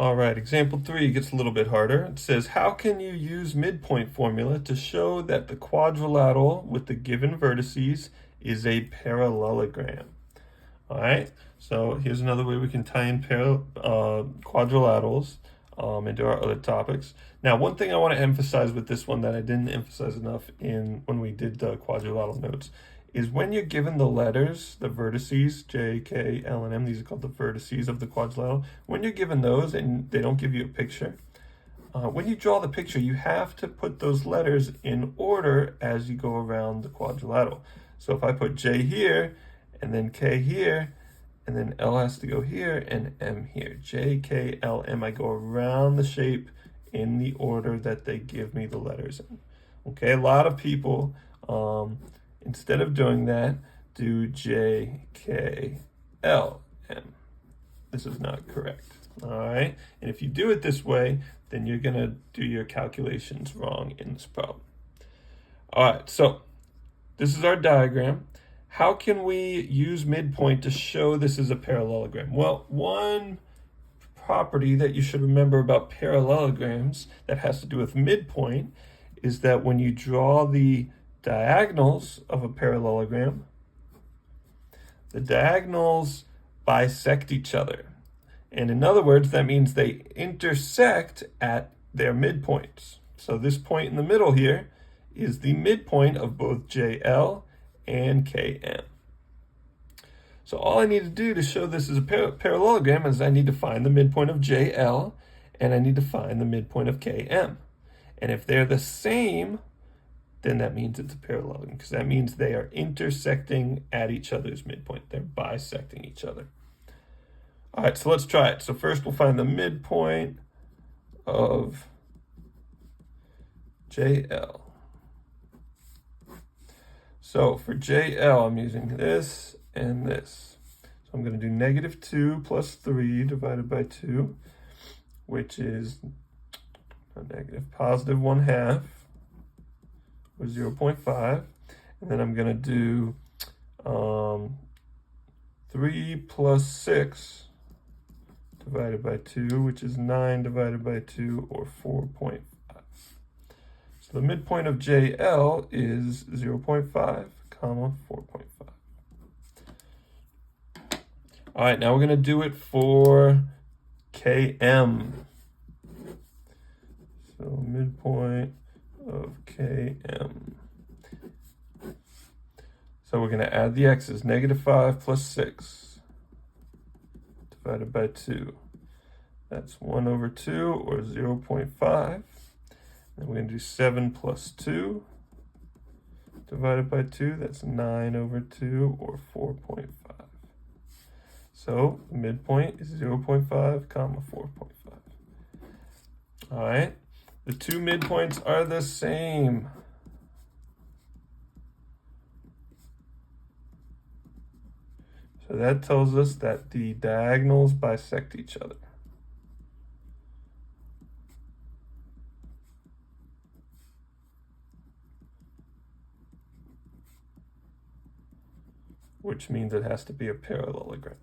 All right, example 3 gets a little bit harder. It says, how can you use midpoint formula to show that the quadrilateral with the given vertices is a parallelogram? All right, so here's another way we can tie in quadrilaterals into our other topics. Now, one thing I want to emphasize with this one that I didn't emphasize enough when we did the quadrilateral notes is when you're given the letters, the vertices, J, K, L, and M, these are called the vertices of the quadrilateral. When you're given those and they don't give you a picture, when you draw the picture, you have to put those letters in order as you go around the quadrilateral. So if I put J here, and then K here, and then L has to go here, and M here. J, K, L, M, I go around the shape in the order that they give me the letters in. Okay, a lot of people, instead of doing that, do J, K, L, M. This is not correct, all right? And if you do it this way, then you're gonna do your calculations wrong in this problem. All right, so this is our diagram. How can we use midpoint to show this is a parallelogram? Well, one property that you should remember about parallelograms that has to do with midpoint is that when you draw the diagonals of a parallelogram, the diagonals bisect each other. And in other words, that means they intersect at their midpoints. So this point in the middle here is the midpoint of both JL and KM. So all I need to do to show this is a parallelogram is I need to find the midpoint of JL and I need to find the midpoint of KM. And if they're the same, then that means it's a parallelogram because that means they are intersecting at each other's midpoint. They're bisecting each other. All right, so let's try it. So first we'll find the midpoint of JL. So for JL, I'm using this and this. So I'm going to do -2 plus 3 divided by 2, which is a negative, positive 1/2, or 0.5. And then I'm going to do 3 plus 6 divided by 2, which is 9 divided by 2, or 4.5. So the midpoint of JL is 0.5, comma 4.5. All right, now we're going to do it for KM. So midpoint of KM. So we're going to add the x's. -5 plus 6 divided by 2. That's 1/2, or 0.5. Then we're going to do 7 plus 2 divided by 2. That's 9/2, or 4.5. So the midpoint is 0.5, comma 4.5. All right, the two midpoints are the same. So that tells us that the diagonals bisect each other. Which means it has to be a parallelogram.